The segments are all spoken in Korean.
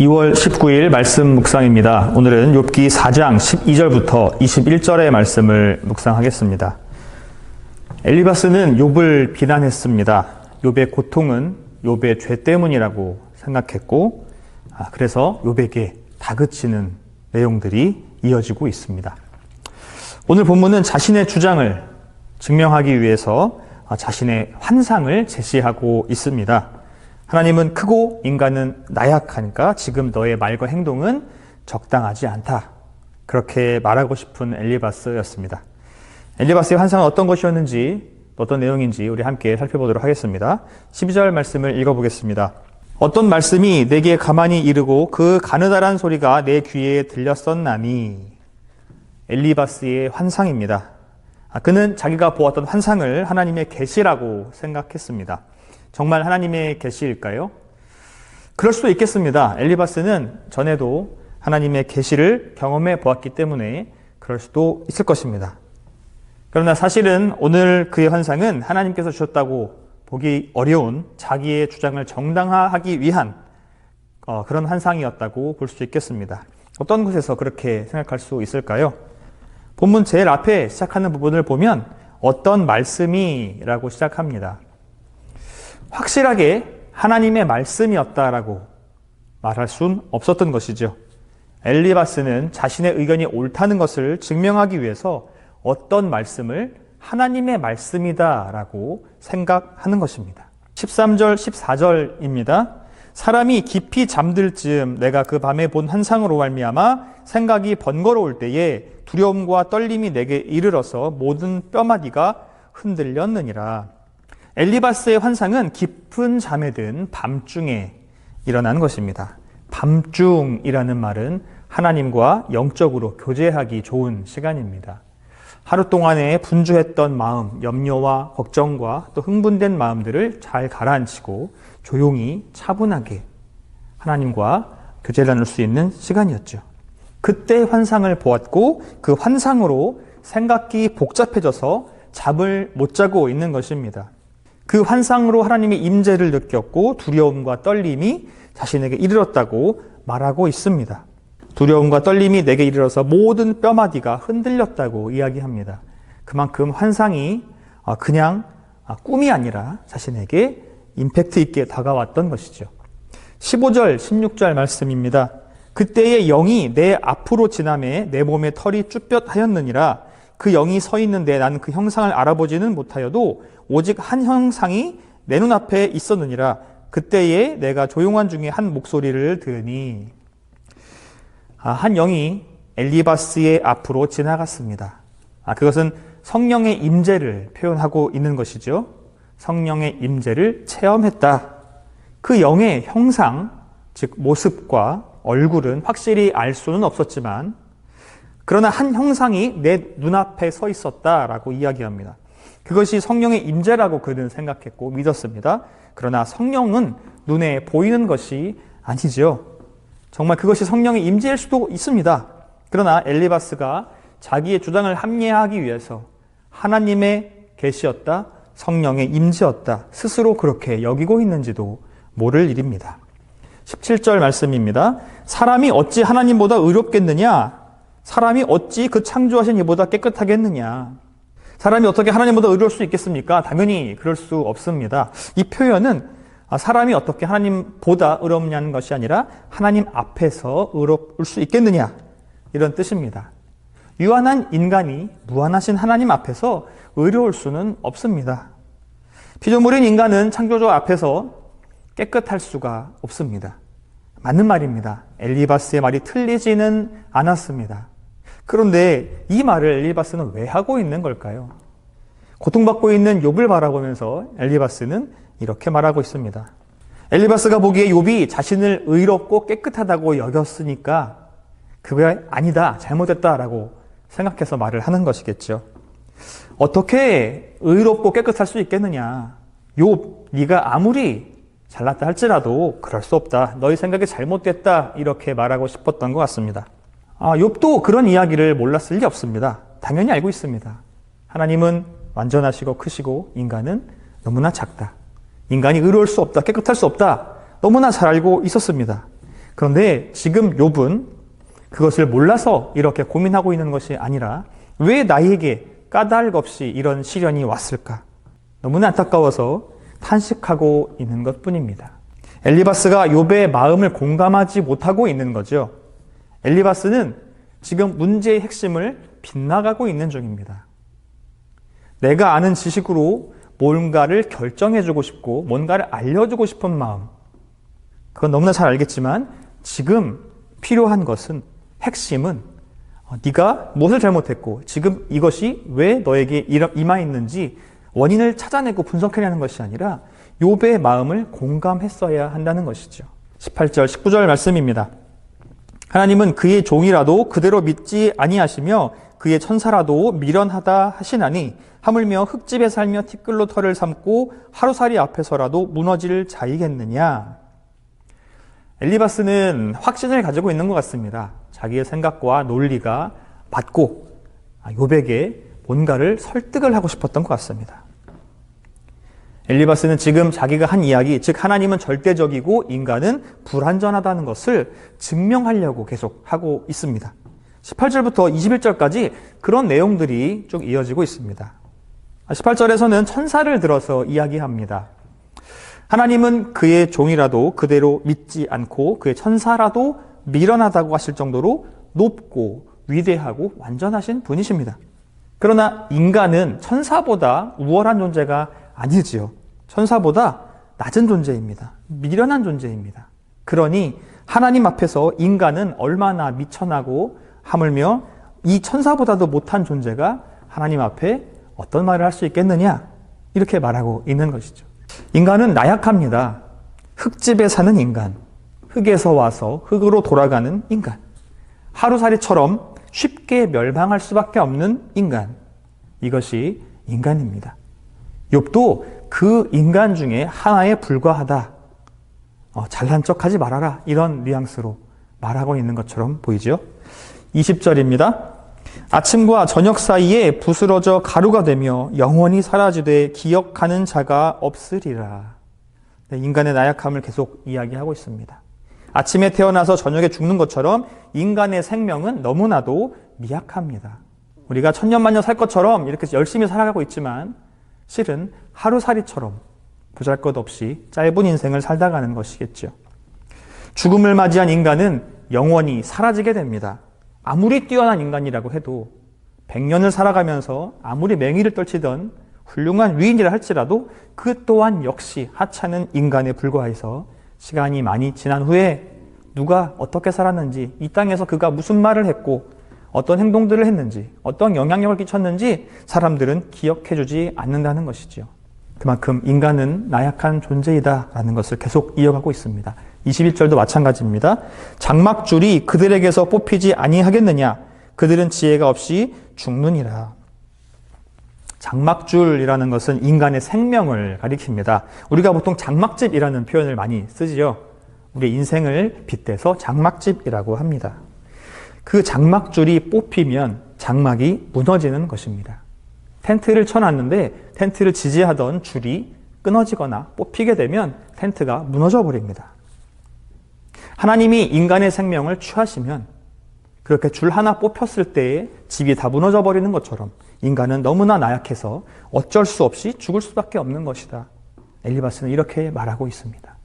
2월 19일 말씀 묵상입니다. 오늘은 욥기 4장 12절부터 21절의 말씀을 묵상하겠습니다. 엘리바스는 욥을 비난했습니다. 욥의 고통은 욥의 죄 때문이라고 생각했고, 그래서 욥에게 다그치는 내용들이 이어지고 있습니다. 오늘 본문은 자신의 주장을 증명하기 위해서 자신의 환상을 제시하고 있습니다. 하나님은 크고 인간은 나약하니까 지금 너의 말과 행동은 적당하지 않다. 그렇게 말하고 싶은 엘리바스였습니다. 엘리바스의 환상은 어떤 것이었는지, 어떤 내용인지 우리 함께 살펴보도록 하겠습니다. 12절 말씀을 읽어보겠습니다. 어떤 말씀이 내게 가만히 이르고 그 가느다란 소리가 내 귀에 들렸었나니. 엘리바스의 환상입니다. 그는 자기가 보았던 환상을 하나님의 계시라고 생각했습니다. 정말 하나님의 계시일까요? 그럴 수도 있겠습니다. 엘리바스는 전에도 하나님의 계시를 경험해 보았기 때문에 그럴 수도 있을 것입니다. 그러나 사실은 오늘 그의 환상은 하나님께서 주셨다고 보기 어려운 자기의 주장을 정당화하기 위한 그런 환상이었다고 볼 수 있겠습니다. 어떤 곳에서 그렇게 생각할 수 있을까요? 본문 제일 앞에 시작하는 부분을 보면 어떤 말씀이라고 시작합니다. 확실하게 하나님의 말씀이었다라고 말할 수는 없었던 것이죠. 엘리바스는 자신의 의견이 옳다는 것을 증명하기 위해서 어떤 말씀을 하나님의 말씀이다라고 생각하는 것입니다. 13절, 14절입니다. 사람이 깊이 잠들 즈음 내가 그 밤에 본 환상으로 말미암아 생각이 번거로울 때에 두려움과 떨림이 내게 이르러서 모든 뼈마디가 흔들렸느니라. 엘리바스의 환상은 깊은 잠에 든 밤중에 일어난 것입니다. 밤중이라는 말은 하나님과 영적으로 교제하기 좋은 시간입니다. 하루 동안에 분주했던 마음, 염려와 걱정과 또 흥분된 마음들을 잘 가라앉히고 조용히 차분하게 하나님과 교제를 나눌 수 있는 시간이었죠. 그때 환상을 보았고 그 환상으로 생각이 복잡해져서 잠을 못 자고 있는 것입니다. 그 환상으로 하나님의 임재를 느꼈고 두려움과 떨림이 자신에게 이르렀다고 말하고 있습니다. 두려움과 떨림이 내게 이르러서 모든 뼈마디가 흔들렸다고 이야기합니다. 그만큼 환상이 그냥 꿈이 아니라 자신에게 임팩트 있게 다가왔던 것이죠. 15절, 16절 말씀입니다. 그때의 영이 내 앞으로 지나매 내 몸의 털이 쭈뼛하였느니라. 그 영이 서 있는데 나는 그 형상을 알아보지는 못하여도 오직 한 형상이 내 눈앞에 있었느니라. 그때에 내가 조용한 중에 한 목소리를 들으니 한 영이 엘리바스의 앞으로 지나갔습니다. 그것은 성령의 임재를 표현하고 있는 것이죠. 성령의 임재를 체험했다. 그 영의 형상, 즉 모습과 얼굴은 확실히 알 수는 없었지만 그러나 한 형상이 내 눈앞에 서 있었다라고 이야기합니다. 그것이 성령의 임재라고 그는 생각했고 믿었습니다. 그러나 성령은 눈에 보이는 것이 아니죠. 정말 그것이 성령의 임재일 수도 있습니다. 그러나 엘리바스가 자기의 주장을 합리화하기 위해서 하나님의 계시였다, 성령의 임재였다, 스스로 그렇게 여기고 있는지도 모를 일입니다. 17절 말씀입니다. 사람이 어찌 하나님보다 의롭겠느냐? 사람이 어찌 그 창조하신 이보다 깨끗하겠느냐? 사람이 어떻게 하나님보다 의로울 수 있겠습니까? 당연히 그럴 수 없습니다. 이 표현은 사람이 어떻게 하나님보다 의롭냐는 것이 아니라 하나님 앞에서 의로울 수 있겠느냐 이런 뜻입니다. 유한한 인간이 무한하신 하나님 앞에서 의로울 수는 없습니다. 피조물인 인간은 창조주 앞에서 깨끗할 수가 없습니다. 맞는 말입니다. 엘리바스의 말이 틀리지는 않았습니다. 그런데 이 말을 엘리바스는 왜 하고 있는 걸까요? 고통받고 있는 욥을 바라보면서 엘리바스는 이렇게 말하고 있습니다. 엘리바스가 보기에 욥이 자신을 의롭고 깨끗하다고 여겼으니까 그게 아니다, 잘못했다라고 생각해서 말을 하는 것이겠죠. 어떻게 의롭고 깨끗할 수 있겠느냐? 욥, 네가 아무리 잘났다 할지라도 그럴 수 없다. 너희 생각이 잘못됐다. 이렇게 말하고 싶었던 것 같습니다. 욥도 그런 이야기를 몰랐을 리 없습니다. 당연히 알고 있습니다. 하나님은 완전하시고 크시고 인간은 너무나 작다. 인간이 의로울 수 없다, 깨끗할 수 없다. 너무나 잘 알고 있었습니다. 그런데 지금 욥은 그것을 몰라서 이렇게 고민하고 있는 것이 아니라 왜 나에게 까닭 없이 이런 시련이 왔을까? 너무나 안타까워서 탄식하고 있는 것뿐입니다. 엘리바스가 욥의 마음을 공감하지 못하고 있는 거죠. 엘리바스는 지금 문제의 핵심을 빗나가고 있는 중입니다. 내가 아는 지식으로 뭔가를 결정해주고 싶고 뭔가를 알려주고 싶은 마음, 그건 너무나 잘 알겠지만 지금 필요한 것은, 핵심은 네가 무엇을 잘못했고 지금 이것이 왜 너에게 임하였는지 원인을 찾아내고 분석해내는 것이 아니라 욥의 마음을 공감했어야 한다는 것이죠. 18절, 19절 말씀입니다. 하나님은 그의 종이라도 그대로 믿지 아니하시며 그의 천사라도 미련하다 하시나니 하물며 흙집에 살며 티끌로 털을 삼고 하루살이 앞에서라도 무너질 자이겠느냐. 엘리바스는 확신을 가지고 있는 것 같습니다. 자기의 생각과 논리가 맞고 욥에게 뭔가를 설득을 하고 싶었던 것 같습니다. 엘리바스는 지금 자기가 한 이야기, 즉 하나님은 절대적이고 인간은 불완전하다는 것을 증명하려고 계속 하고 있습니다. 18절부터 21절까지 그런 내용들이 쭉 이어지고 있습니다. 18절에서는 천사를 들어서 이야기합니다. 하나님은 그의 종이라도 그대로 믿지 않고 그의 천사라도 미련하다고 하실 정도로 높고 위대하고 완전하신 분이십니다. 그러나 인간은 천사보다 우월한 존재가 아니지요. 천사보다 낮은 존재입니다. 미련한 존재입니다. 그러니 하나님 앞에서 인간은 얼마나 미천하고 하물며 이 천사보다도 못한 존재가 하나님 앞에 어떤 말을 할 수 있겠느냐, 이렇게 말하고 있는 것이죠. 인간은 나약합니다. 흙집에 사는 인간, 흙에서 와서 흙으로 돌아가는 인간, 하루살이처럼 쉽게 멸망할 수밖에 없는 인간, 이것이 인간입니다. 욥도 그 인간 중에 하나에 불과하다, 잘난 척하지 말아라, 이런 뉘앙스로 말하고 있는 것처럼 보이죠. 20절입니다. 아침과 저녁 사이에 부스러져 가루가 되며 영원히 사라지되 기억하는 자가 없으리라. 인간의 나약함을 계속 이야기하고 있습니다. 아침에 태어나서 저녁에 죽는 것처럼 인간의 생명은 너무나도 미약합니다. 우리가 천년만년 살 것처럼 이렇게 열심히 살아가고 있지만 실은 하루살이처럼 보잘것없이 짧은 인생을 살다 가는 것이겠죠. 죽음을 맞이한 인간은 영원히 사라지게 됩니다. 아무리 뛰어난 인간이라고 해도 100년을 살아가면서 아무리 맹위를 떨치던 훌륭한 위인이라 할지라도 그 또한 역시 하찮은 인간에 불과해서 시간이 많이 지난 후에 누가 어떻게 살았는지, 이 땅에서 그가 무슨 말을 했고 어떤 행동들을 했는지, 어떤 영향력을 끼쳤는지 사람들은 기억해주지 않는다는 것이죠. 그만큼 인간은 나약한 존재이다라는 것을 계속 이어가고 있습니다. 21절도 마찬가지입니다. 장막줄이 그들에게서 뽑히지 아니하겠느냐. 그들은 지혜가 없이 죽느니라. 장막줄이라는 것은 인간의 생명을 가리킵니다. 우리가 보통 장막집이라는 표현을 많이 쓰지요. 우리의 인생을 빗대서 장막집이라고 합니다. 그 장막줄이 뽑히면 장막이 무너지는 것입니다. 텐트를 쳐놨는데 텐트를 지지하던 줄이 끊어지거나 뽑히게 되면 텐트가 무너져 버립니다. 하나님이 인간의 생명을 취하시면 그렇게 줄 하나 뽑혔을 때에 집이 다 무너져 버리는 것처럼 인간은 너무나 나약해서 어쩔 수 없이 죽을 수밖에 없는 것이다. 엘리바스는 이렇게 말하고 있습니다.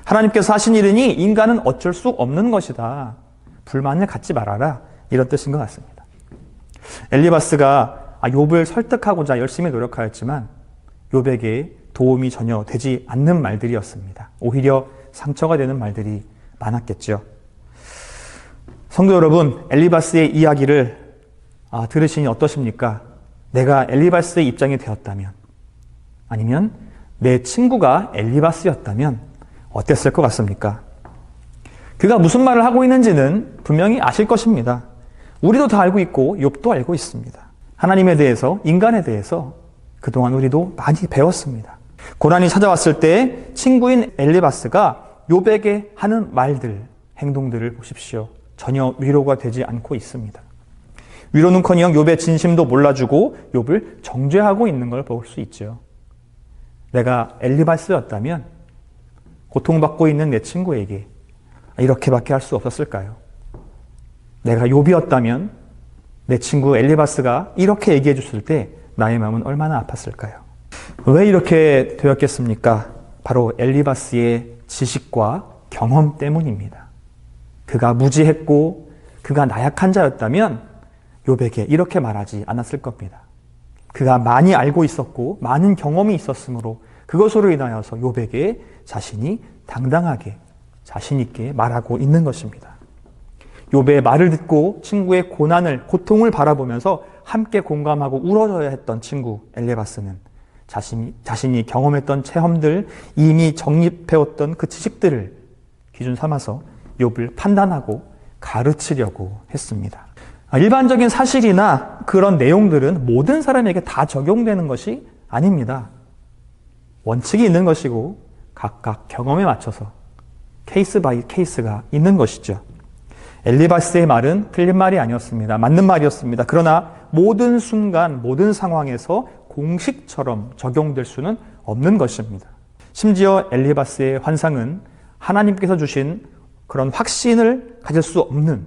하나님께서 하신 일이니 인간은 어쩔 수 없는 것이다. 불만을 갖지 말아라. 이런 뜻인 것 같습니다. 엘리바스가 욥을 설득하고자 열심히 노력하였지만 욥에게 도움이 전혀 되지 않는 말들이었습니다. 오히려 상처가 되는 말들이 많았겠죠. 성도 여러분, 엘리바스의 이야기를 들으시니 어떠십니까? 내가 엘리바스의 입장이 되었다면, 아니면 내 친구가 엘리바스였다면 어땠을 것 같습니까? 그가 무슨 말을 하고 있는지는 분명히 아실 것입니다. 우리도 다 알고 있고 욥도 알고 있습니다. 하나님에 대해서, 인간에 대해서 그동안 우리도 많이 배웠습니다. 고난이 찾아왔을 때 친구인 엘리바스가 욥에게 하는 말들, 행동들을 보십시오. 전혀 위로가 되지 않고 있습니다. 위로는커녕 욥의 진심도 몰라주고 욥을 정죄하고 있는 걸 볼 수 있죠. 내가 엘리바스였다면 고통받고 있는 내 친구에게 이렇게밖에 할 수 없었을까요? 내가 욥이었다면 내 친구 엘리바스가 이렇게 얘기해 줬을 때 나의 마음은 얼마나 아팠을까요? 왜 이렇게 되었겠습니까? 바로 엘리바스의 지식과 경험 때문입니다. 그가 무지했고 그가 나약한 자였다면 욥에게 이렇게 말하지 않았을 겁니다. 그가 많이 알고 있었고 많은 경험이 있었으므로 그것으로 인하여서 욥에게 자신이 당당하게 자신 있게 말하고 있는 것입니다. 욥의 말을 듣고 친구의 고통을 바라보면서 함께 공감하고 울어줘야 했던 친구 엘리바스는 자신이 경험했던 체험들, 이미 정립해왔던 그 지식들을 기준 삼아서 욥을 판단하고 가르치려고 했습니다. 일반적인 사실이나 그런 내용들은 모든 사람에게 다 적용되는 것이 아닙니다. 원칙이 있는 것이고 각각 경험에 맞춰서 케이스 바이 케이스가 있는 것이죠. 엘리바스의 말은 틀린 말이 아니었습니다. 맞는 말이었습니다. 그러나 모든 순간, 모든 상황에서 공식처럼 적용될 수는 없는 것입니다. 심지어 엘리바스의 환상은 하나님께서 주신 그런 확신을 가질 수 없는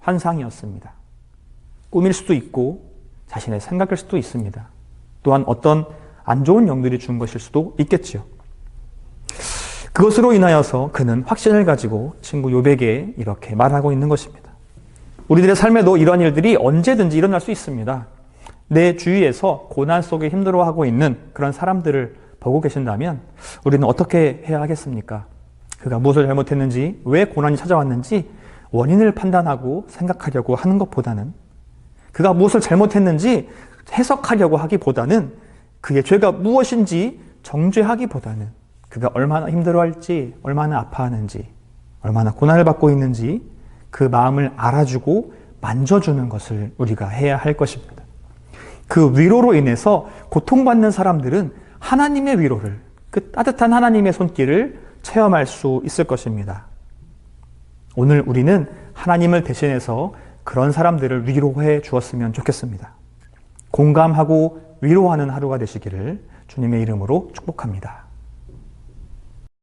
환상이었습니다. 꿈일 수도 있고 자신의 생각일 수도 있습니다. 또한 어떤 안 좋은 영들이 준 것일 수도 있겠지요. 그것으로 인하여서 그는 확신을 가지고 친구 욥에게 이렇게 말하고 있는 것입니다. 우리들의 삶에도 이런 일들이 언제든지 일어날 수 있습니다. 내 주위에서 고난 속에 힘들어하고 있는 그런 사람들을 보고 계신다면 우리는 어떻게 해야 하겠습니까? 그가 무엇을 잘못했는지, 왜 고난이 찾아왔는지 원인을 판단하고 생각하려고 하는 것보다는, 그가 무엇을 잘못했는지 해석하려고 하기보다는, 그의 죄가 무엇인지 정죄하기보다는 그가 얼마나 힘들어할지, 얼마나 아파하는지, 얼마나 고난을 받고 있는지 그 마음을 알아주고 만져주는 것을 우리가 해야 할 것입니다. 그 위로로 인해서 고통받는 사람들은 하나님의 위로를, 그 따뜻한 하나님의 손길을 체험할 수 있을 것입니다. 오늘 우리는 하나님을 대신해서 그런 사람들을 위로해 주었으면 좋겠습니다. 공감하고 위로하는 하루가 되시기를 주님의 이름으로 축복합니다.